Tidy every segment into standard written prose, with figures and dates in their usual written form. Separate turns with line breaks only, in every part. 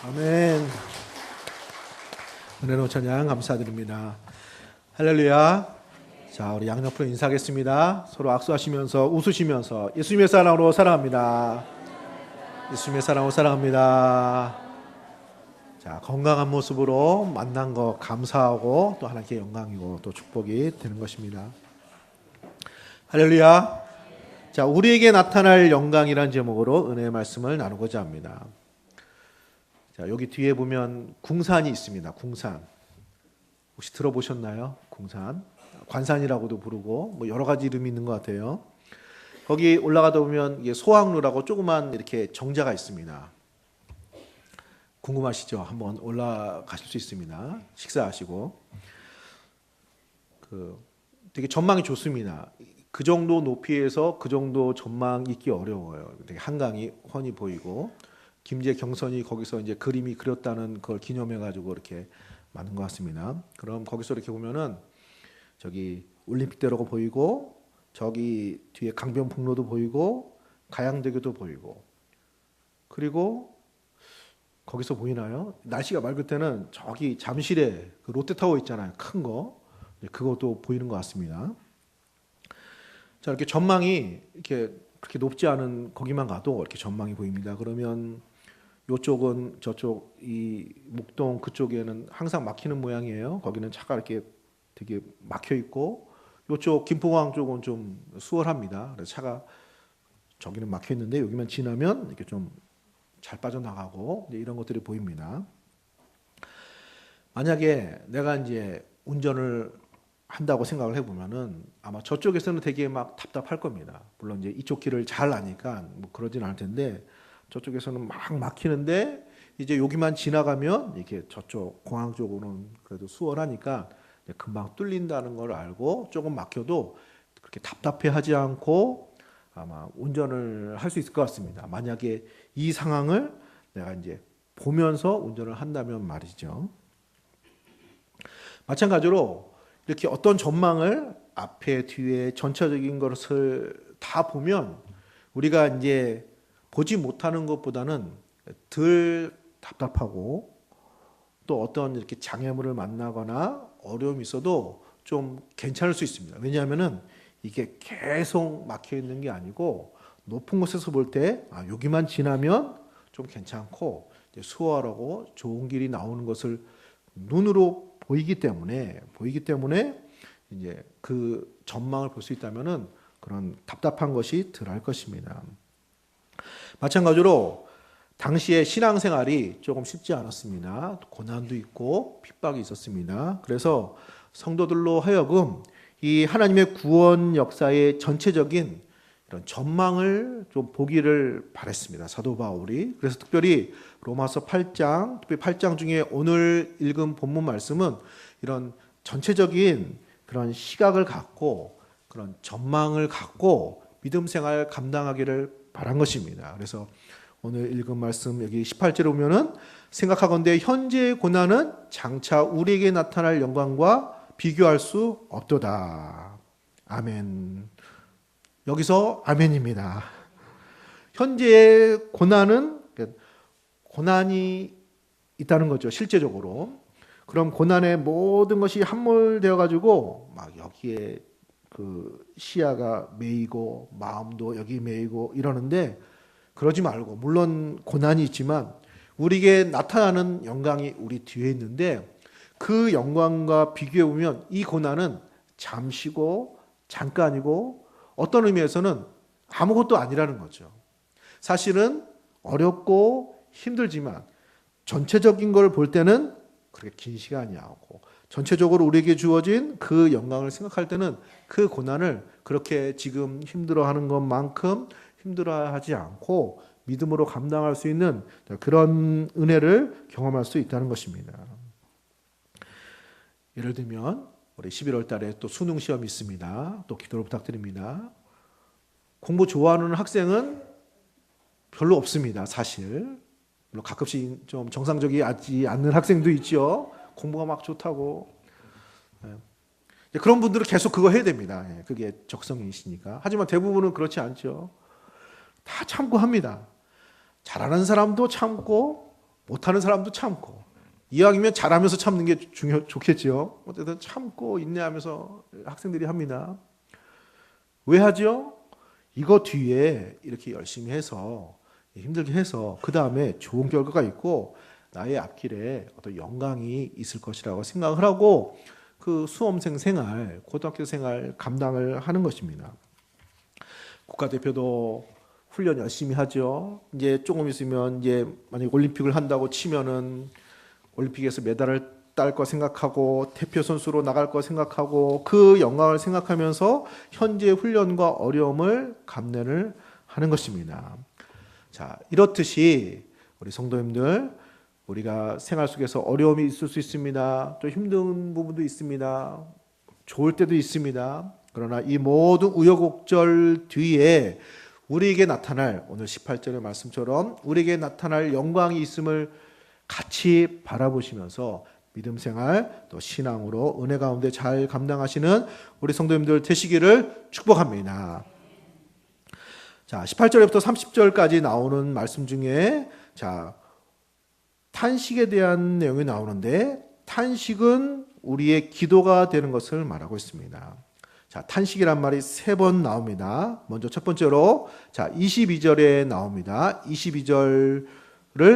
아멘. 은혜로운 찬양 감사드립니다. 할렐루야. 자, 우리 양옆으로 인사하겠습니다. 서로 악수하시면서 웃으시면서 예수님의 사랑으로 사랑합니다. 예수님의 사랑으로 사랑합니다. 자, 건강한 모습으로 만난 거 감사하고 또 하나님께 영광이고 또 축복이 되는 것입니다. 할렐루야. 자, 우리에게 나타날 영광이라는 제목으로 은혜의 말씀을 나누고자 합니다. 자, 여기 뒤에 보면 궁산이 있습니다. 궁산. 혹시 들어보셨나요? 궁산. 관산이라고도 부르고 뭐 여러 가지 이름이 있는 것 같아요. 거기 올라가다 보면 이게 소학루라고 조그만 이렇게 정자가 있습니다. 궁금하시죠? 한번 올라가실 수 있습니다. 식사하시고. 되게 전망이 좋습니다. 그 정도 높이에서 그 정도 전망 있기 어려워요. 되게 한강이 훤히 보이고 김제 경선이 거기서 이제 그림이 그렸다는 그걸 기념해 가지고 이렇게 만든 것 같습니다. 그럼 거기서 이렇게 보면은 저기 올림픽대로가 보이고 저기 뒤에 강변북로도 보이고 가양대교도 보이고 그리고 거기서 보이나요? 날씨가 맑을 때는 저기 잠실에 그 롯데타워 있잖아요. 큰 거. 그것도 보이는 것 같습니다. 자, 이렇게 전망이 이렇게 그렇게 높지 않은 거기만 가도 이렇게 전망이 보입니다. 그러면 이쪽은 저쪽 이 목동 그쪽에는 항상 막히는 모양이에요. 거기는 차가 이렇게 되게 막혀 있고 이쪽 김포공항 쪽은 좀 수월합니다. 그래서 차가 저기는 막혀 있는데 여기만 지나면 이렇게 좀 잘 빠져나가고 이런 것들이 보입니다. 만약에 내가 이제 운전을 한다고 생각을 해보면은 아마 저쪽에서는 되게 막 답답할 겁니다. 물론 이제 이쪽 길을 잘 아니까 뭐 그러진 않을 텐데 저쪽에서는 막 막히는데 이제 여기만 지나가면 이렇게 저쪽 공항 쪽으로는 그래도 수월하니까 금방 뚫린다는 걸 알고 조금 막혀도 그렇게 답답해하지 않고 아마 운전을 할 수 있을 것 같습니다. 만약에 이 상황을 내가 이제 보면서 운전을 한다면 말이죠. 마찬가지로 이렇게 어떤 전망을 앞에 뒤에 전체적인 것을 다 보면 우리가 이제 보지 못하는 것보다는 덜 답답하고 또 어떤 이렇게 장애물을 만나거나 어려움이 있어도 좀 괜찮을 수 있습니다. 왜냐하면은 이게 계속 막혀 있는 게 아니고 높은 곳에서 볼 때 여기만 지나면 좀 괜찮고 이제 수월하고 좋은 길이 나오는 것을 눈으로 보이기 때문에 이제 그 전망을 볼 수 있다면은 그런 답답한 것이 덜할 것입니다. 마찬가지로 당시의 신앙생활이 조금 쉽지 않았습니다. 고난도 있고 핍박이 있었습니다. 그래서 성도들로 하여금 이 하나님의 구원 역사의 전체적인 이런 전망을 좀 보기를 바랬습니다. 사도 바울이. 그래서 특별히 로마서 8장, 특별히 8장 중에 오늘 읽은 본문 말씀은 이런 전체적인 그런 시각을 갖고 그런 전망을 갖고 믿음 생활 감당하기를 바란 것입니다. 그래서 오늘 읽은 말씀 여기 18절에 보면은 생각하건대 현재의 고난은 장차 우리에게 나타날 영광과 비교할 수 없도다. 아멘. 여기서 아멘입니다. 현재의 고난은 고난이 있다는 거죠. 실제적으로. 그럼 고난의 모든 것이 함몰되어 가지고 막 여기에 그 시야가 매이고 마음도 여기 매이고 이러는데 그러지 말고 물론 고난이 있지만 우리에게 나타나는 영광이 우리 뒤에 있는데 그 영광과 비교해 보면 이 고난은 잠시고 잠깐이고 어떤 의미에서는 아무것도 아니라는 거죠. 사실은 어렵고 힘들지만 전체적인 걸 볼 때는 그렇게 긴 시간이 아니고 전체적으로 우리에게 주어진 그 영광을 생각할 때는 그 고난을 그렇게 지금 힘들어하는 것만큼 힘들어하지 않고 믿음으로 감당할 수 있는 그런 은혜를 경험할 수 있다는 것입니다. 예를 들면 우리 11월 달에 또 수능 시험이 있습니다. 또 기도를 부탁드립니다. 공부 좋아하는 학생은 별로 없습니다. 사실. 물론 가끔씩 좀 정상적이지 않는 학생도 있죠. 공부가 막 좋다고. 그런 분들은 계속 그거 해야 됩니다. 그게 적성이시니까. 하지만 대부분은 그렇지 않죠. 다 참고 합니다. 잘하는 사람도 참고 못하는 사람도 참고. 이왕이면 잘하면서 참는 게 좋겠죠. 어쨌든 참고 인내하면서 학생들이 합니다. 왜 하죠? 이거 뒤에 이렇게 열심히 해서 힘들게 해서 그 다음에 좋은 결과가 있고 나의 앞길에 어떤 영광이 있을 것이라고 생각을 하고 그 수험생 생활, 고등학교 생활 감당을 하는 것입니다. 국가대표도 훈련 열심히 하죠. 이제 조금 있으면 이제 만약 올림픽을 한다고 치면은 올림픽에서 메달을 딸 거 생각하고 대표 선수로 나갈 거 생각하고 그 영광을 생각하면서 현재의 훈련과 어려움을 감내를 하는 것입니다. 자, 이렇듯이 우리 성도님들 우리가 생활 속에서 어려움이 있을 수 있습니다. 또 힘든 부분도 있습니다. 좋을 때도 있습니다. 그러나 이 모든 우여곡절 뒤에 우리에게 나타날 오늘 18절의 말씀처럼 우리에게 나타날 영광이 있음을 같이 바라보시면서 믿음 생활 또 신앙으로 은혜 가운데 잘 감당하시는 우리 성도님들 되시기를 축복합니다. 자, 18절부터 30절까지 나오는 말씀 중에 자, 탄식에 대한 내용이 나오는데 탄식은 우리의 기도가 되는 것을 말하고 있습니다. 자, 탄식이란 말이 3번 나옵니다. 먼저 첫 번째로 자, 22절에 나옵니다. 22절을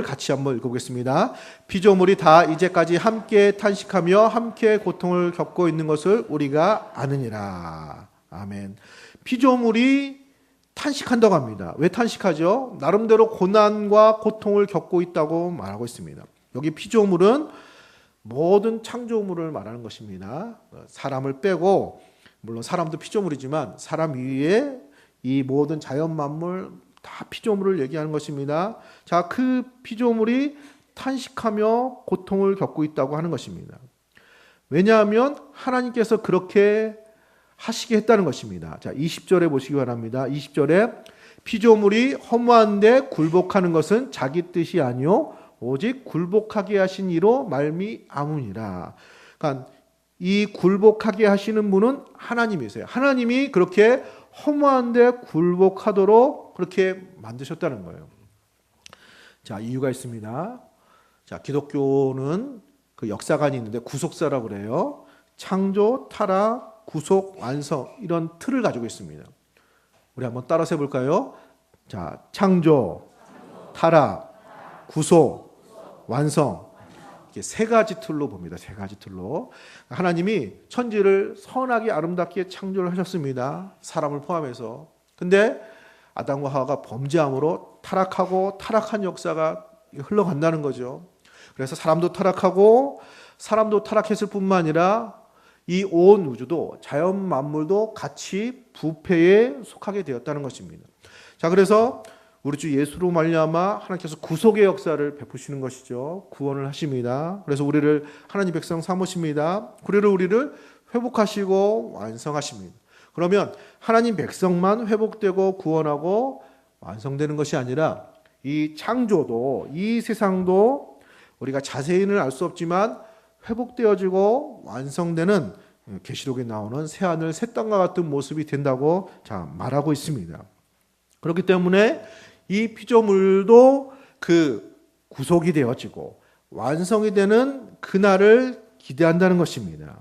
같이 한번 읽어보겠습니다. 피조물이 다 이제까지 함께 탄식하며 함께 고통을 겪고 있는 것을 우리가 아느니라. 아멘. 피조물이 탄식한다고 합니다. 왜 탄식하죠? 나름대로 고난과 고통을 겪고 있다고 말하고 있습니다. 여기 피조물은 모든 창조물을 말하는 것입니다. 사람을 빼고 물론 사람도 피조물이지만 사람 위에 이 모든 자연 만물 다 피조물을 얘기하는 것입니다. 자, 그 피조물이 탄식하며 고통을 겪고 있다고 하는 것입니다. 왜냐하면 하나님께서 그렇게 하시게 했다는 것입니다. 자, 20절에 보시기 바랍니다. 20절에 피조물이 허무한데 굴복하는 것은 자기 뜻이 아니요 오직 굴복하게 하신 이로 말미암으니라. 그러니까 이 굴복하게 하시는 분은 하나님이세요. 하나님이 그렇게 허무한데 굴복하도록 그렇게 만드셨다는 거예요. 자, 이유가 있습니다. 자, 기독교는 그 역사관이 있는데 구속사라고 그래요. 창조, 타락, 구속, 완성 이런 틀을 가지고 있습니다. 우리 한번 따라서 해볼까요? 자, 창조, 타락, 구속, 완성. 이게 세 가지 틀로 봅니다. 세 가지 틀로. 하나님이 천지를 선하게 아름답게 창조를 하셨습니다. 사람을 포함해서. 근데 아담과 하와가 범죄함으로 타락한 역사가 흘러간다는 거죠. 그래서 사람도 타락했을 뿐만 아니라 이 온 우주도 자연 만물도 같이 부패에 속하게 되었다는 것입니다. 자, 그래서 우리 주 예수로 말미암아 하나님께서 구속의 역사를 베푸시는 것이죠. 구원을 하십니다. 그래서 우리를 하나님 백성 삼으십니다. 그리고 우리를 회복하시고 완성하십니다. 그러면 하나님 백성만 회복되고 구원하고 완성되는 것이 아니라 이 창조도, 이 세상도 우리가 자세히는 알 수 없지만 회복되어지고 완성되는 계시록에 나오는 새하늘 새 땅과 같은 모습이 된다고 말하고 있습니다. 그렇기 때문에 이 피조물도 그 구속이 되어지고 완성이 되는 그날을 기대한다는 것입니다.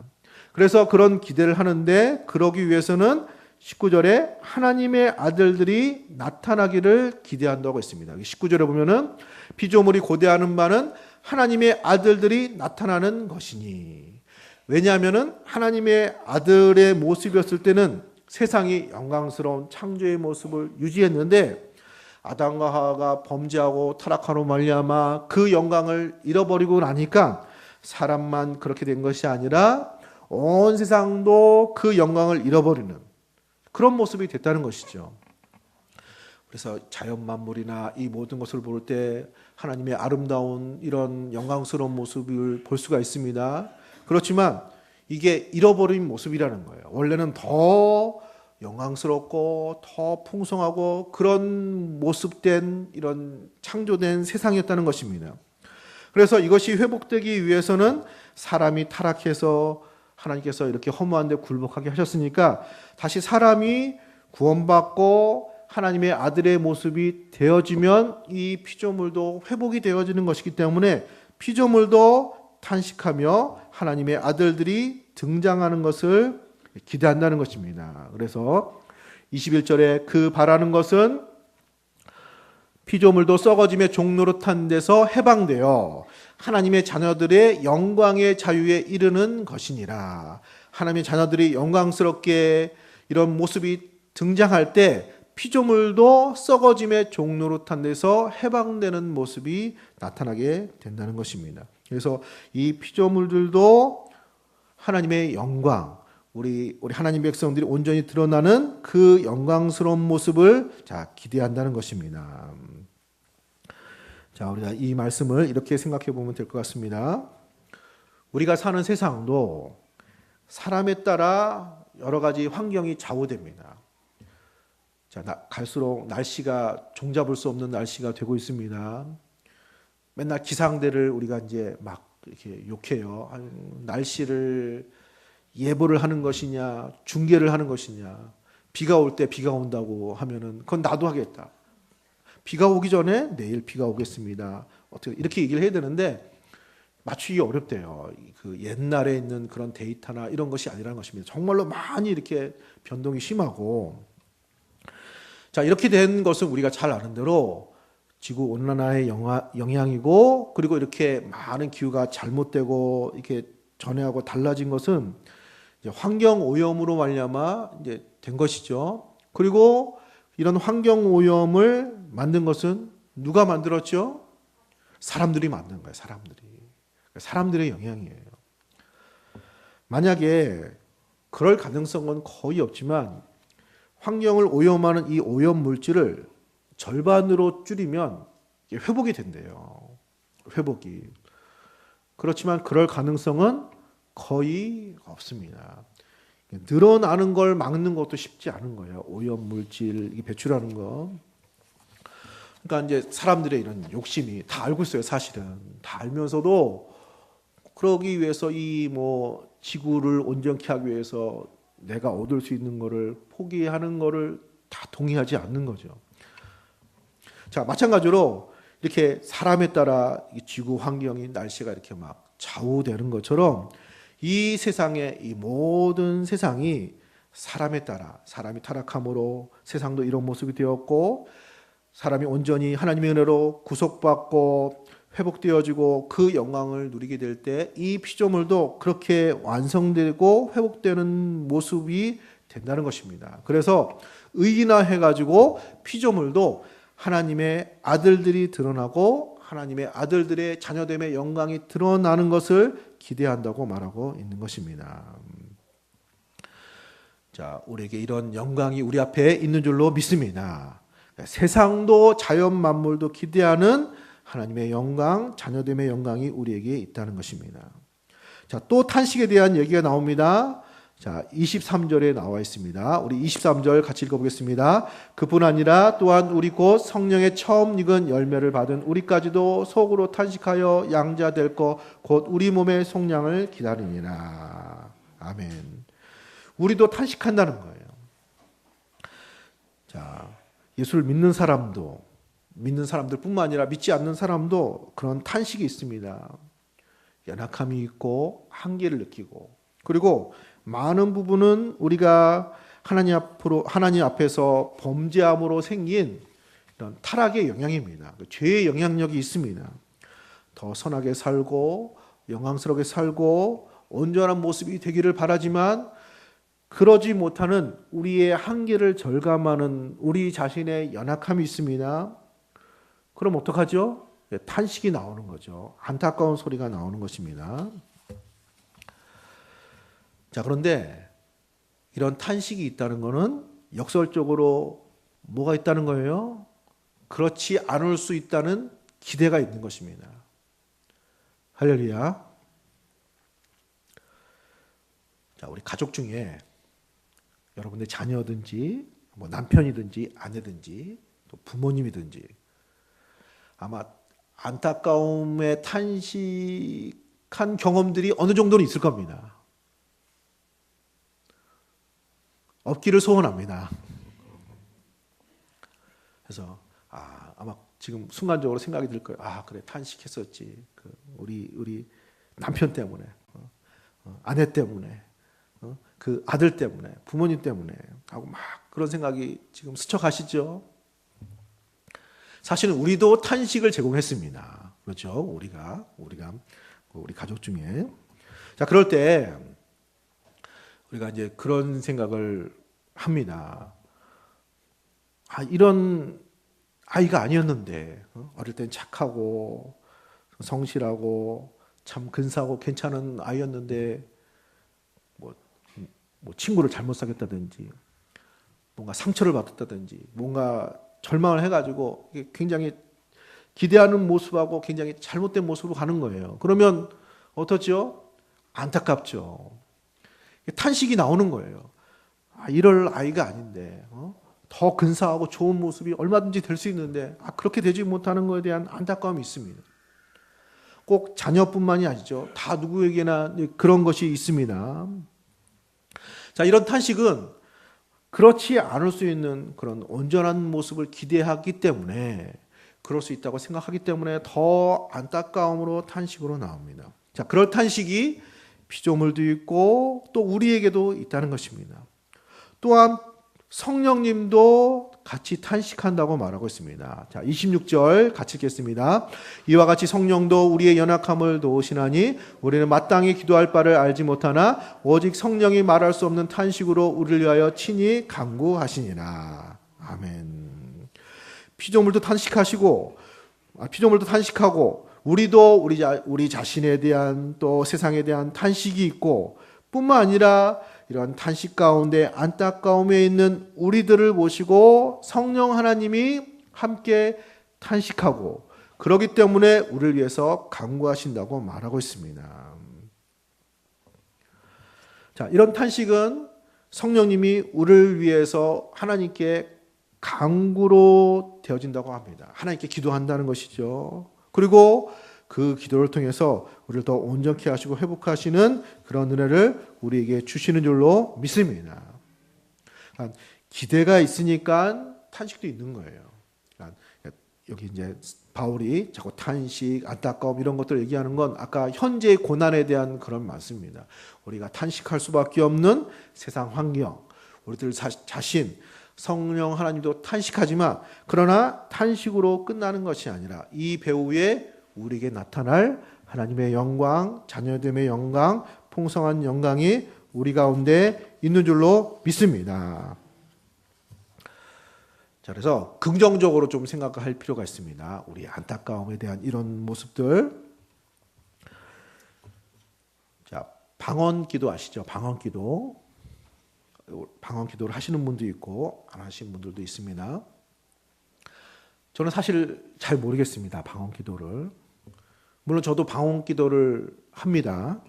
그래서 그런 기대를 하는데 그러기 위해서는 19절에 하나님의 아들들이 나타나기를 기대한다고 했습니다. 19절에 보면은 피조물이 고대하는 바는 하나님의 아들들이 나타나는 것이니. 왜냐하면은 하나님의 아들의 모습이었을 때는 세상이 영광스러운 창조의 모습을 유지했는데 아담과 하와가 범죄하고 타락하로 말미암아 그 영광을 잃어버리고 나니까 사람만 그렇게 된 것이 아니라 온 세상도 그 영광을 잃어버리는 그런 모습이 됐다는 것이죠. 그래서 자연 만물이나 이 모든 것을 볼 때 하나님의 아름다운 이런 영광스러운 모습을 볼 수가 있습니다. 그렇지만 이게 잃어버린 모습이라는 거예요. 원래는 더 영광스럽고 더 풍성하고 그런 모습된 이런 창조된 세상이었다는 것입니다. 그래서 이것이 회복되기 위해서는 사람이 타락해서 하나님께서 이렇게 허무한 데 굴복하게 하셨으니까 다시 사람이 구원받고 하나님의 아들의 모습이 되어지면 이 피조물도 회복이 되어지는 것이기 때문에 피조물도 탄식하며 하나님의 아들들이 등장하는 것을 기대한다는 것입니다. 그래서 21절에 그 바라는 것은 피조물도 썩어짐의 종노릇한 데서 해방되어 하나님의 자녀들의 영광의 자유에 이르는 것이니라. 하나님의 자녀들이 영광스럽게 이런 모습이 등장할 때 피조물도 썩어짐의 종노릇한 데서 해방되는 모습이 나타나게 된다는 것입니다. 그래서 이 피조물들도 하나님의 영광, 우리 하나님 백성들이 온전히 드러나는 그 영광스러운 모습을 기대한다는 것입니다. 자, 우리가 이 말씀을 이렇게 생각해 보면 될 것 같습니다. 우리가 사는 세상도 사람에 따라 여러 가지 환경이 좌우됩니다. 자, 갈수록 날씨가 종잡을 수 없는 날씨가 되고 있습니다. 맨날 기상대를 우리가 이제 막 이렇게 욕해요. 날씨를 예보를 하는 것이냐, 중계를 하는 것이냐. 비가 올 때 비가 온다고 하면은 그건 나도 하겠다. 비가 오기 전에 내일 비가 오겠습니다. 어떻게 이렇게 얘기를 해야 되는데 맞추기 어렵대요. 그 옛날에 있는 그런 데이터나 이런 것이 아니라는 것입니다. 정말로 많이 이렇게 변동이 심하고, 자, 이렇게 된 것은 우리가 잘 아는 대로 지구 온난화의 영향이고, 그리고 이렇게 많은 기후가 잘못되고 이렇게 전해하고 달라진 것은 이제 환경 오염으로 말미암아 이제 된 것이죠. 그리고 이런 환경 오염을 만든 것은 누가 만들었죠? 사람들이 만든 거예요. 사람들의 영향이에요. 만약에 그럴 가능성은 거의 없지만 환경을 오염하는 이 오염 물질을 절반으로 줄이면 회복이 된대요. 회복이. 그렇지만 그럴 가능성은 거의 없습니다. 늘어나는 걸 막는 것도 쉽지 않은 거예요. 오염 물질 배출하는 거. 그러니까 이제 사람들의 이런 욕심이 다 알고 있어요. 사실은 다 알면서도 그러기 위해서 이 지구를 온전케 하기 위해서 내가 얻을 수 있는 거를 포기하는 거를 다 동의하지 않는 거죠. 자, 마찬가지로 이렇게 사람에 따라 지구 환경이 날씨가 이렇게 막 좌우되는 것처럼 이 세상의 이 모든 세상이 사람에 따라 사람이 타락함으로 세상도 이런 모습이 되었고 사람이 온전히 하나님의 은혜로 구속받고 회복되어지고 그 영광을 누리게 될 때 이 피조물도 그렇게 완성되고 회복되는 모습이 된다는 것입니다. 그래서 의인화해 가지고 피조물도 하나님의 아들들이 드러나고 하나님의 아들들의 자녀됨의 영광이 드러나는 것을 기대한다고 말하고 있는 것입니다. 자, 우리에게 이런 영광이 우리 앞에 있는 줄로 믿습니다. 세상도 자연 만물도 기대하는 하나님의 영광, 자녀됨의 영광이 우리에게 있다는 것입니다. 자, 또 탄식에 대한 얘기가 나옵니다. 자, 23절에 나와 있습니다. 우리 23절 같이 읽어보겠습니다. 그뿐 아니라 또한 우리 곧 성령의 처음 익은 열매를 받은 우리까지도 속으로 탄식하여 양자 될 것 곧 우리 몸의 속량을 기다리니라. 아멘. 우리도 탄식한다는 거예요. 자, 예수를 믿는 사람들뿐만 아니라 믿지 않는 사람도 그런 탄식이 있습니다. 연약함이 있고 한계를 느끼고, 그리고 많은 부분은 우리가 하나님 앞에서 범죄함으로 생긴 이런 타락의 영향입니다. 죄의 영향력이 있습니다. 더 선하게 살고 영광스럽게 살고 온전한 모습이 되기를 바라지만 그러지 못하는 우리의 한계를 절감하는 우리 자신의 연약함이 있습니다. 그럼 어떡하죠? 탄식이 나오는 거죠. 안타까운 소리가 나오는 것입니다. 자, 그런데 이런 탄식이 있다는 것은 역설적으로 뭐가 있다는 거예요? 그렇지 않을 수 있다는 기대가 있는 것입니다. 할렐루야. 자, 우리 가족 중에 여러분의 자녀든지 뭐 남편이든지 아내든지 또 부모님이든지 아마 안타까움에 탄식한 경험들이 어느 정도는 있을 겁니다. 없기를 소원합니다. 그래서 아마 지금 순간적으로 생각이 들 거예요. 그래, 탄식했었지. 우리 남편 때문에, 아내 때문에, 그 아들 때문에, 부모님 때문에 하고 막 그런 생각이 지금 스쳐가시죠. 사실은 우리도 탄식을 제공했습니다. 그렇죠? 우리가 우리 가족 중에. 자, 그럴 때 우리가 이제 그런 생각을 합니다. 이런 아이가 아니었는데, 어릴 땐 착하고 성실하고 참 근사하고 괜찮은 아이였는데 뭐 친구를 잘못 사귀었다든지 뭔가 상처를 받았다든지 뭔가 절망을 해가지고 굉장히 기대하는 모습하고 굉장히 잘못된 모습으로 가는 거예요. 그러면 어떻죠? 안타깝죠. 탄식이 나오는 거예요. 이럴 아이가 아닌데 더 근사하고 좋은 모습이 얼마든지 될 수 있는데 그렇게 되지 못하는 것에 대한 안타까움이 있습니다. 꼭 자녀뿐만이 아니죠. 다 누구에게나 그런 것이 있습니다. 자, 이런 탄식은 그렇지 않을 수 있는 그런 온전한 모습을 기대하기 때문에 그럴 수 있다고 생각하기 때문에 더 안타까움으로 탄식으로 나옵니다. 자, 그럴 탄식이 피조물도 있고 또 우리에게도 있다는 것입니다. 또한 성령님도 같이 탄식한다고 말하고 있습니다. 자, 26절 같이 읽겠습니다. 이와 같이 성령도 우리의 연약함을 도우시나니 우리는 마땅히 기도할 바를 알지 못하나 오직 성령이 말할 수 없는 탄식으로 우리를 위하여 친히 간구하시니라. 아멘. 피조물도 탄식하고 우리도 우리 자신에 대한 또 세상에 대한 탄식이 있고 뿐만 아니라 이러한 탄식 가운데 안타까움에 있는 우리들을 모시고 성령 하나님이 함께 탄식하고 그렇기 때문에 우리를 위해서 간구하신다고 말하고 있습니다. 자, 이런 탄식은 성령님이 우리를 위해서 하나님께 간구로 되어진다고 합니다. 하나님께 기도한다는 것이죠. 그리고 그 기도를 통해서 우리를 더 온전케 하시고 회복하시는 그런 은혜를 우리에게 주시는 줄로 믿습니다. 기대가 있으니까 탄식도 있는 거예요. 여기 이제 바울이 자꾸 탄식, 안타까움 이런 것들을 얘기하는 건 아까 현재의 고난에 대한 그런 말씀입니다. 우리가 탄식할 수밖에 없는 세상 환경, 우리들 자신 성령 하나님도 탄식하지만 그러나 탄식으로 끝나는 것이 아니라 이 배후에 우리에게 나타날 하나님의 영광, 자녀됨의 영광, 풍성한 영광이 우리 가운데 있는 줄로 믿습니다. 자, 그래서 긍정적으로 좀 생각할 필요가 있습니다. 우리 안타까움에 대한 이런 모습들. 자, 방언 기도 아시죠? 방언 기도. 방언 기도를 하시는 분도 있고 안 하시는 분들도 있습니다. 저는 사실 잘 모르겠습니다. 방언 기도를. 물론 저도 방언 기도를 합니다.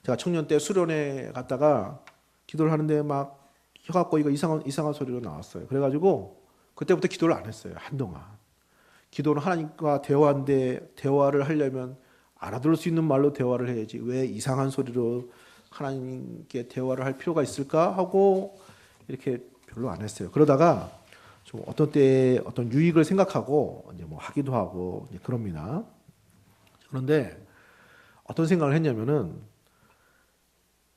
제가 청년 때 수련회 갔다가 기도를 하는데 막 혀가 꼬이고 이상한 소리로 나왔어요. 그래가지고 그때부터 기도를 안 했어요. 한동안. 기도는 하나님과 대화를 하려면 알아들을 수 있는 말로 대화를 해야지 왜 이상한 소리로 하나님께 대화를 할 필요가 있을까 하고 이렇게 별로 안 했어요. 그러다가 좀 어떤 때에 어떤 유익을 생각하고 이제 뭐 하기도 하고 이제 그럽니다. 그런데 어떤 생각을 했냐면은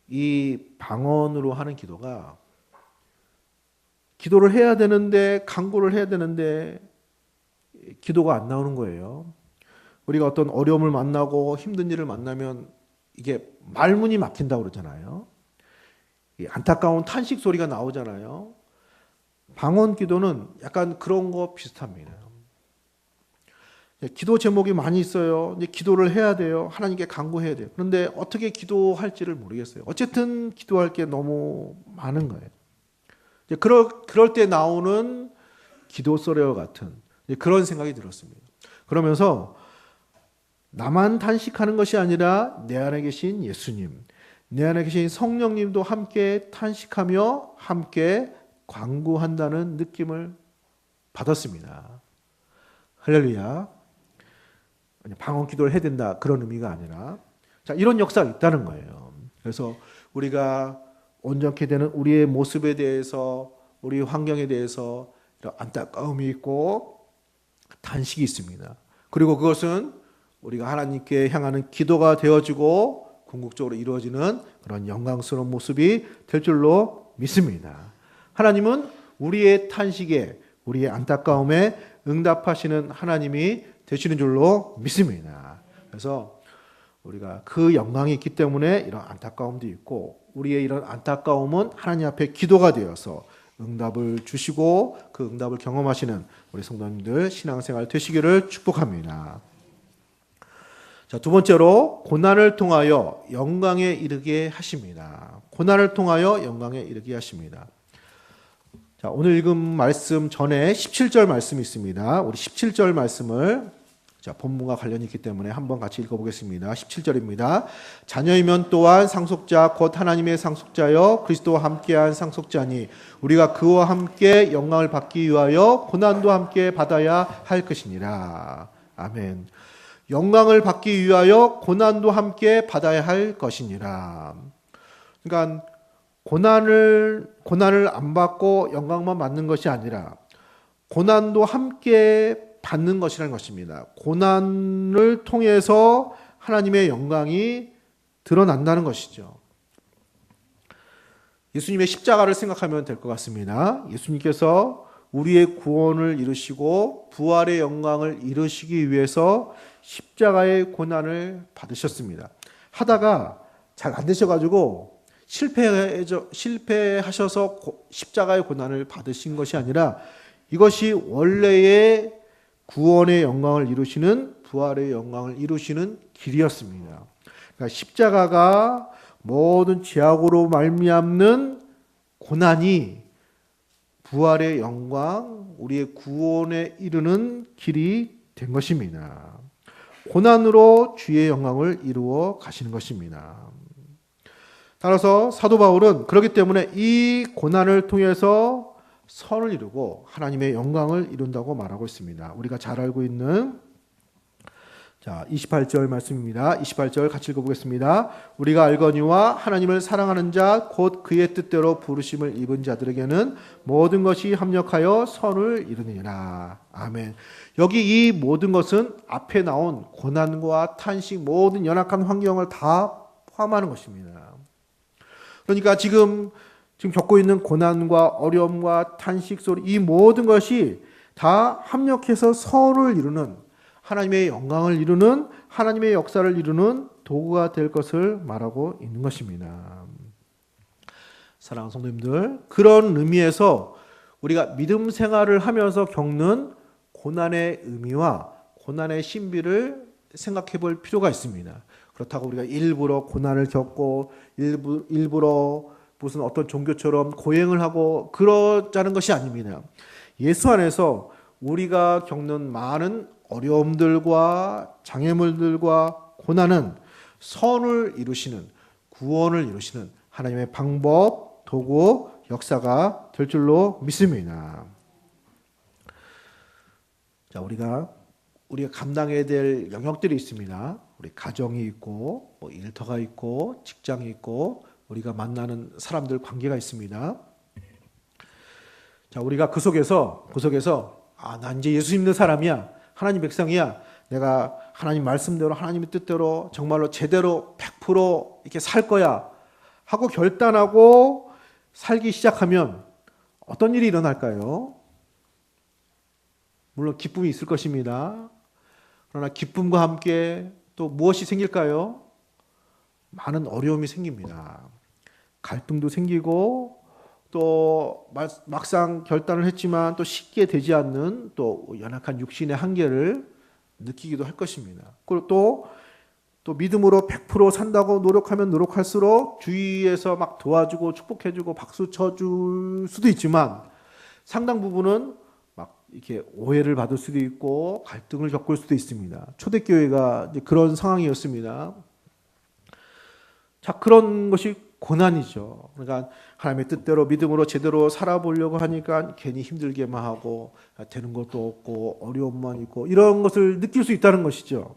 이 방언으로 하는 기도가 기도를 해야 되는데 간구를 해야 되는데 기도가 안 나오는 거예요. 우리가 어떤 어려움을 만나고 힘든 일을 만나면 이게 말문이 막힌다고 그러잖아요. 안타까운 탄식 소리가 나오잖아요. 방언 기도는 약간 그런 거 비슷합니다. 기도 제목이 많이 있어요. 이제 기도를 해야 돼요. 하나님께 간구해야 돼요. 그런데 어떻게 기도할지를 모르겠어요. 어쨌든 기도할 게 너무 많은 거예요. 그럴 때 나오는 기도 소리와 같은 그런 생각이 들었습니다. 그러면서 나만 탄식하는 것이 아니라 내 안에 계신 예수님, 내 안에 계신 성령님도 함께 탄식하며 함께 간구한다는 느낌을 받았습니다. 할렐루야. 방언 기도를 해야 된다 그런 의미가 아니라 자, 이런 역사가 있다는 거예요. 그래서 우리가 온전케 되는 우리의 모습에 대해서 우리 환경에 대해서 이런 안타까움이 있고 탄식이 있습니다. 그리고 그것은 우리가 하나님께 향하는 기도가 되어지고 궁극적으로 이루어지는 그런 영광스러운 모습이 될 줄로 믿습니다. 하나님은 우리의 탄식에 우리의 안타까움에 응답하시는 하나님이 되시는 줄로 믿습니다. 그래서 우리가 그 영광이 있기 때문에 이런 안타까움도 있고 우리의 이런 안타까움은 하나님 앞에 기도가 되어서 응답을 주시고 그 응답을 경험하시는 우리 성도님들 신앙생활 되시기를 축복합니다. 자, 두 번째로 고난을 통하여 영광에 이르게 하십니다. 고난을 통하여 영광에 이르게 하십니다. 자, 오늘 읽은 말씀 전에 17절 말씀이 있습니다. 우리 17절 말씀을 자, 본문과 관련이 있기 때문에 한번 같이 읽어보겠습니다. 17절입니다. 자녀이면 또한 상속자 곧 하나님의 상속자여 그리스도와 함께한 상속자니 우리가 그와 함께 영광을 받기 위하여 고난도 함께 받아야 할 것이니라. 아멘. 영광을 받기 위하여 고난도 함께 받아야 할 것이니라. 그러니까 고난을 안 받고 영광만 받는 것이 아니라 고난도 함께 받는 것이라는 것입니다. 고난을 통해서 하나님의 영광이 드러난다는 것이죠. 예수님의 십자가를 생각하면 될 것 같습니다. 예수님께서 우리의 구원을 이루시고 부활의 영광을 이루시기 위해서 십자가의 고난을 받으셨습니다. 하다가 잘 안 되셔가지고 실패하셔서 십자가의 고난을 받으신 것이 아니라 이것이 원래의 구원의 영광을 이루시는 부활의 영광을 이루시는 길이었습니다. 그러니까 십자가가 모든 죄악으로 말미암는 고난이 부활의 영광, 우리의 구원에 이르는 길이 된 것입니다. 고난으로 주의 영광을 이루어 가시는 것입니다. 따라서 사도 바울은 그렇기 때문에 이 고난을 통해서 선을 이루고 하나님의 영광을 이룬다고 말하고 있습니다. 우리가 잘 알고 있는 28절 말씀입니다. 28절 같이 읽어보겠습니다. 우리가 알거니와 하나님을 사랑하는 자 곧 그의 뜻대로 부르심을 입은 자들에게는 모든 것이 합력하여 선을 이루느니라. 아멘. 여기 이 모든 것은 앞에 나온 고난과 탄식 모든 연약한 환경을 다 포함하는 것입니다. 그러니까 지금 지금 겪고 있는 고난과 어려움과 탄식 소리, 이 모든 것이 다 합력해서 선을 이루는, 하나님의 영광을 이루는, 하나님의 역사를 이루는 도구가 될 것을 말하고 있는 것입니다. 사랑하는 성도님들, 그런 의미에서 우리가 믿음 생활을 하면서 겪는 고난의 의미와 고난의 신비를 생각해 볼 필요가 있습니다. 그렇다고 우리가 일부러 고난을 겪고 일부러 무슨 어떤 종교처럼 고행을 하고 그러자는 것이 아닙니다. 예수 안에서 우리가 겪는 많은 어려움들과 장애물들과 고난은 선을 이루시는, 구원을 이루시는 하나님의 방법, 도구, 역사가 될 줄로 믿습니다. 자, 우리가 감당해야 될 영역들이 있습니다. 우리 가정이 있고, 일터가 있고, 직장이 있고, 우리가 만나는 사람들 관계가 있습니다. 자, 우리가 그 속에서 난 이제 예수 믿는 사람이야, 하나님 백성이야, 내가 하나님 말씀대로, 하나님의 뜻대로 정말로 제대로 100% 이렇게 살 거야 하고 결단하고 살기 시작하면 어떤 일이 일어날까요? 물론 기쁨이 있을 것입니다. 그러나 기쁨과 함께 또 무엇이 생길까요? 많은 어려움이 생깁니다. 갈등도 생기고, 또 막상 결단을 했지만 또 쉽게 되지 않는 또 연약한 육신의 한계를 느끼기도 할 것입니다. 그리고 또 믿음으로 100% 산다고 노력하면 노력할수록 주위에서 막 도와주고 축복해주고 박수 쳐줄 수도 있지만 상당 부분은 막 이렇게 오해를 받을 수도 있고 갈등을 겪을 수도 있습니다. 초대교회가 이제 그런 상황이었습니다. 자, 그런 것이 고난이죠. 그러니까 하나님의 뜻대로 믿음으로 제대로 살아보려고 하니까 괜히 힘들게만 하고 되는 것도 없고 어려움만 있고 이런 것을 느낄 수 있다는 것이죠.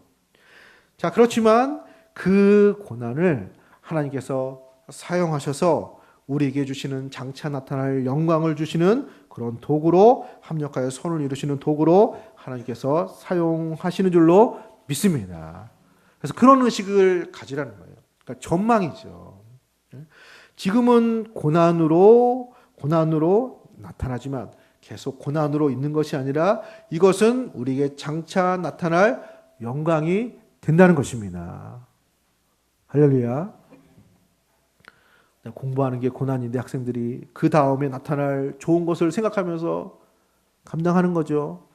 자, 그렇지만 그 고난을 하나님께서 사용하셔서 우리에게 주시는 장차 나타날 영광을 주시는 그런 도구로, 합력하여 선을 이루시는 도구로 하나님께서 사용하시는 줄로 믿습니다. 그래서 그런 의식을 가지라는 거예요. 그러니까 전망이죠. 지금은 고난으로 나타나지만 계속 고난으로 있는 것이 아니라 이것은 우리에게 장차 나타날 영광이 된다는 것입니다. 할렐루야. 공부하는 게 고난인데 학생들이 그 다음에 나타날 좋은 것을 생각하면서 감당하는 거죠.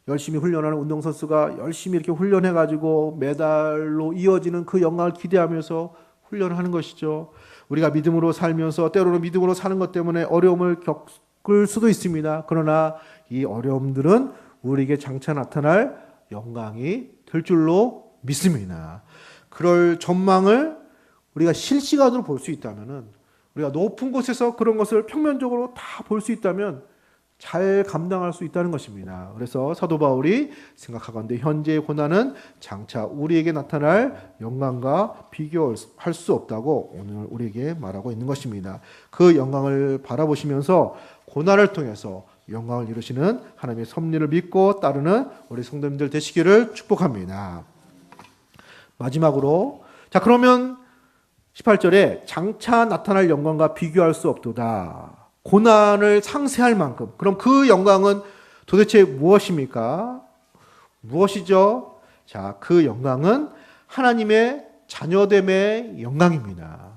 열심히 훈련하는 운동선수가 열심히 이렇게 훈련해가지고 메달로 이어지는 그 영광을 기대하면서 훈련을 하는 것이죠. 우리가 믿음으로 살면서 때로는 믿음으로 사는 것 때문에 어려움을 겪을 수도 있습니다. 그러나 이 어려움들은 우리에게 장차 나타날 영광이 될 줄로 믿습니다. 그럴 전망을 우리가 실시간으로 볼 수 있다면, 우리가 높은 곳에서 그런 것을 평면적으로 다 볼 수 있다면 잘 감당할 수 있다는 것입니다. 그래서 사도 바울이 생각하건대 현재의 고난은 장차 우리에게 나타날 영광과 비교할 수 없다고 오늘 우리에게 말하고 있는 것입니다. 그 영광을 바라보시면서 고난을 통해서 영광을 이루시는 하나님의 섭리를 믿고 따르는 우리 성도님들 되시기를 축복합니다. 마지막으로, 자, 그러면 18절에 장차 나타날 영광과 비교할 수 없도다. 고난을 상쇄할 만큼. 그럼 그 영광은 도대체 무엇입니까? 무엇이죠? 자, 그 영광은 하나님의 자녀됨의 영광입니다.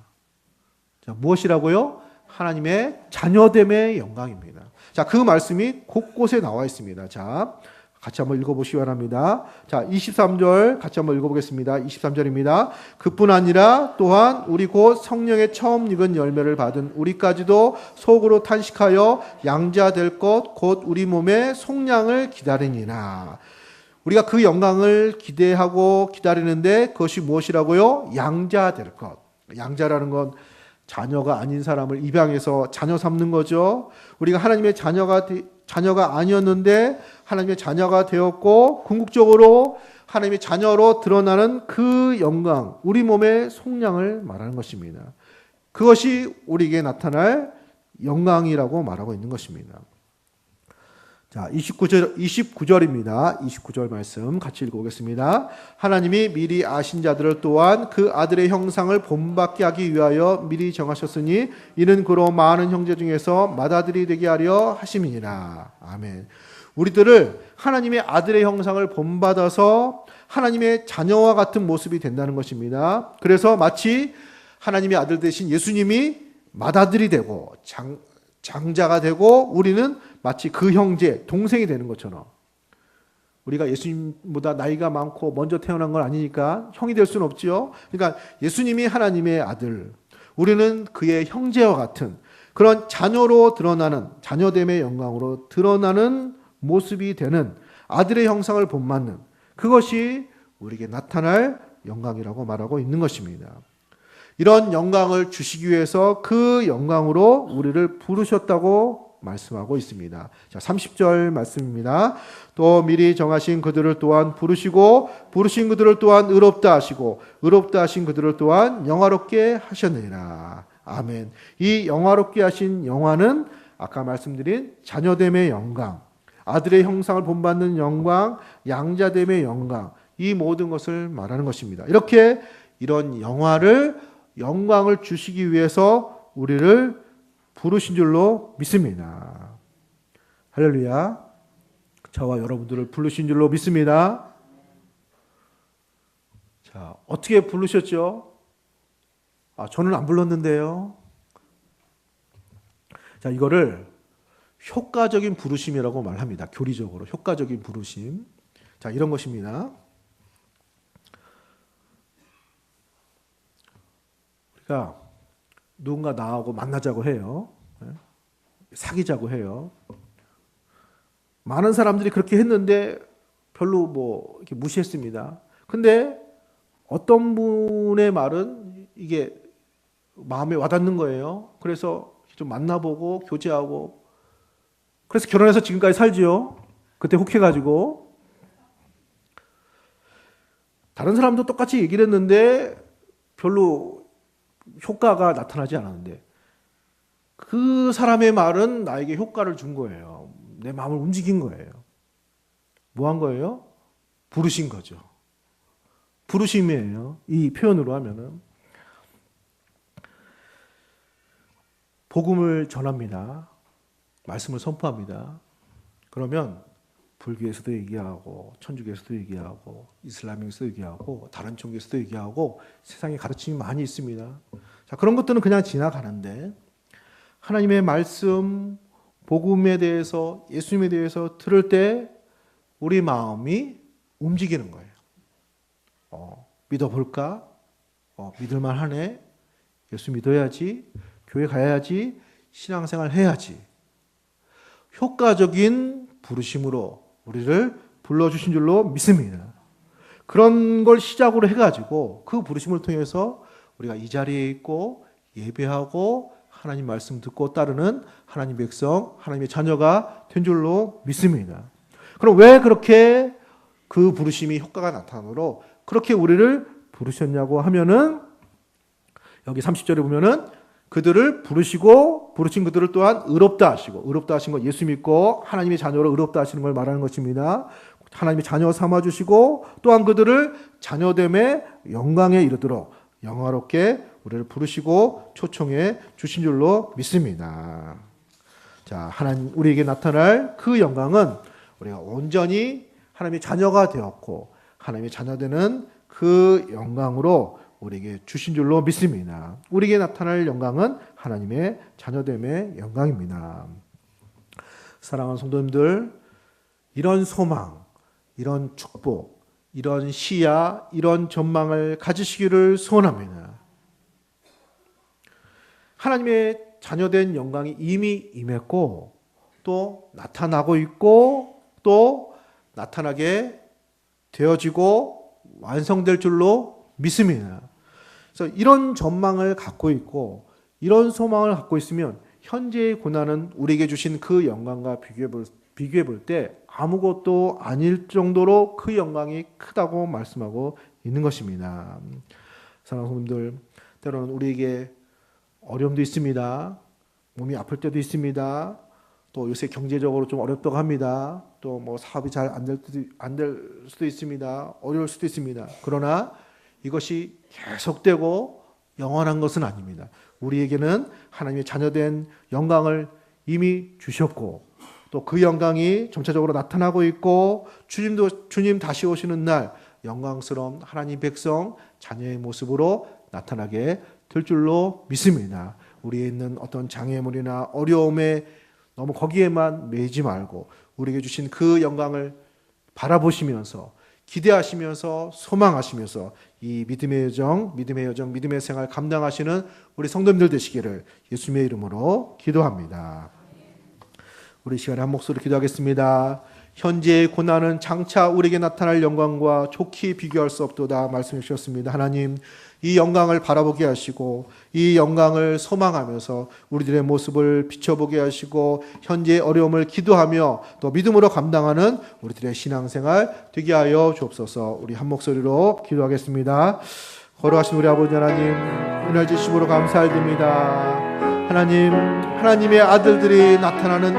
자, 무엇이라고요? 하나님의 자녀됨의 영광입니다. 자, 그 말씀이 곳곳에 나와 있습니다. 자, 같이 한번 읽어보시기 바랍니다. 자, 23절 같이 한번 읽어보겠습니다. 23절입니다. 그뿐 아니라 또한 우리 곧 성령의 처음 익은 열매를 받은 우리까지도 속으로 탄식하여 양자 될 것 곧 우리 몸의 속량을 기다리니라. 우리가 그 영광을 기대하고 기다리는데 그것이 무엇이라고요? 양자 될 것. 양자라는 건 자녀가 아닌 사람을 입양해서 자녀 삼는 거죠. 우리가 하나님의 자녀가 아니었는데 하나님의 자녀가 되었고 궁극적으로 하나님의 자녀로 드러나는 그 영광, 우리 몸의 속량을 말하는 것입니다. 그것이 우리에게 나타날 영광이라고 말하고 있는 것입니다. 자, 29절입니다. 29절 말씀 같이 읽어보겠습니다. 하나님이 미리 아신 자들을 또한 그 아들의 형상을 본받게 하기 위하여 미리 정하셨으니 이는 그로 많은 형제 중에서 맏아들이 되게 하려 하심이니라. 아멘. 우리들을 하나님의 아들의 형상을 본받아서 하나님의 자녀와 같은 모습이 된다는 것입니다. 그래서 마치 하나님의 아들 되신 예수님이 맏아들이 되고 장자가 되고 우리는 마치 그 형제, 동생이 되는 것처럼, 우리가 예수님보다 나이가 많고 먼저 태어난 건 아니니까 형이 될 수는 없죠. 그러니까 예수님이 하나님의 아들, 우리는 그의 형제와 같은 그런 자녀로 드러나는, 자녀됨의 영광으로 드러나는 모습이 되는 아들의 형상을 본받는, 그것이 우리에게 나타날 영광이라고 말하고 있는 것입니다. 이런 영광을 주시기 위해서 그 영광으로 우리를 부르셨다고 말씀하고 있습니다. 자, 30절 말씀입니다. 또 미리 정하신 그들을 또한 부르시고 부르신 그들을 또한 의롭다 하시고 의롭다 하신 그들을 또한 영화롭게 하셨느니라. 아멘. 이 영화롭게 하신 영화는 아까 말씀드린 자녀됨의 영광, 아들의 형상을 본받는 영광, 양자됨의 영광, 이 모든 것을 말하는 것입니다. 이렇게 이런 영광을 주시기 위해서 우리를 부르신 줄로 믿습니다. 할렐루야. 저와 여러분들을 부르신 줄로 믿습니다. 자, 어떻게 부르셨죠? 저는 안 불렀는데요. 자, 이거를 효과적인 부르심이라고 말합니다. 교리적으로 효과적인 부르심. 자, 이런 것입니다. 우리가 누군가 나하고 만나자고 해요. 사귀자고 해요. 많은 사람들이 그렇게 했는데 별로 이렇게 무시했습니다. 근데 어떤 분의 말은 이게 마음에 와닿는 거예요. 그래서 좀 만나보고 교제하고, 그래서 결혼해서 지금까지 살지요. 그때 혹해가지고. 다른 사람도 똑같이 얘기를 했는데 별로 효과가 나타나지 않았는데 그 사람의 말은 나에게 효과를 준 거예요. 내 마음을 움직인 거예요. 뭐 한 거예요? 부르신 거죠. 부르심이에요. 이 표현으로 하면은. 복음을 전합니다. 말씀을 선포합니다. 그러면 불교에서도 얘기하고 천주교에서도 얘기하고 이슬람에서도 얘기하고 다른 종교에서도 얘기하고 세상에 가르침이 많이 있습니다. 자, 그런 것들은 그냥 지나가는데 하나님의 말씀, 복음에 대해서, 예수님에 대해서 들을 때 우리 마음이 움직이는 거예요. 믿어볼까? 믿을만 하네? 예수 믿어야지, 교회 가야지, 신앙생활 해야지. 효과적인 부르심으로 우리를 불러주신 줄로 믿습니다. 그런 걸 시작으로 해가지고 그 부르심을 통해서 우리가 이 자리에 있고 예배하고 하나님 말씀 듣고 따르는 하나님 백성, 하나님의 자녀가 된 줄로 믿습니다. 그럼 왜 그렇게 그 부르심이 효과가 나타나므로 그렇게 우리를 부르셨냐고 하면은 여기 30절에 보면은 그들을 부르시고 부르신 그들을 또한 의롭다 하시고, 의롭다 하신 거 예수 믿고 하나님의 자녀로 의롭다 하시는 걸 말하는 것입니다. 하나님의 자녀 삼아주시고 또한 그들을 자녀됨의 영광에 이르도록 영화롭게 우리를 부르시고 초청해 주신 줄로 믿습니다. 자, 하나님 우리에게 나타날 그 영광은 우리가 온전히 하나님의 자녀가 되었고 하나님의 자녀되는 그 영광으로 우리에게 주신 줄로 믿습니다. 우리에게 나타날 영광은 하나님의 자녀됨의 영광입니다. 사랑하는 성도님들, 이런 소망, 이런 축복, 이런 시야, 이런 전망을 가지시기를 소원합니다. 하나님의 자녀된 영광이 이미 임했고 또 나타나고 있고 또 나타나게 되어지고 완성될 줄로 믿습니다. 그래서 이런 전망을 갖고 있고 이런 소망을 갖고 있으면 현재의 고난은 우리에게 주신 그 영광과 비교해 볼 때 아무것도 아닐 정도로 그 영광이 크다고 말씀하고 있는 것입니다. 사랑하는 성도님들, 때로는 우리에게 어려움도 있습니다. 몸이 아플 때도 있습니다. 또 요새 경제적으로 좀 어렵다고 합니다. 또 뭐 사업이 잘 안 될 수도 있습니다. 어려울 수도 있습니다. 그러나 이것이 계속되고 영원한 것은 아닙니다. 우리에게는 하나님의 자녀된 영광을 이미 주셨고 또 그 영광이 점차적으로 나타나고 있고 주님 다시 오시는 날 영광스러운 하나님 백성 자녀의 모습으로 나타나게 될 줄로 믿습니다. 우리에 있는 어떤 장애물이나 어려움에 너무 거기에만 매이지 말고 우리에게 주신 그 영광을 바라보시면서 기대하시면서 소망하시면서 이 믿음의 여정, 믿음의 생활 감당하시는 우리 성도님들 되시기를 예수님의 이름으로 기도합니다. 우리 시간에 한 목소리로 기도하겠습니다. 현재의 고난은 장차 우리에게 나타날 영광과 좋게 비교할 수 없도다 말씀해 주셨습니다. 하나님, 이 영광을 바라보게 하시고 이 영광을 소망하면서 우리들의 모습을 비춰보게 하시고 현재의 어려움을 기도하며 또 믿음으로 감당하는 우리들의 신앙생활 되게 하여 주옵소서. 우리 한 목소리로 기도하겠습니다. 걸어가신 우리 아버지 하나님, 은혜 주심으로 감사드립니다. 하나님, 하나님의 아들들이 나타나는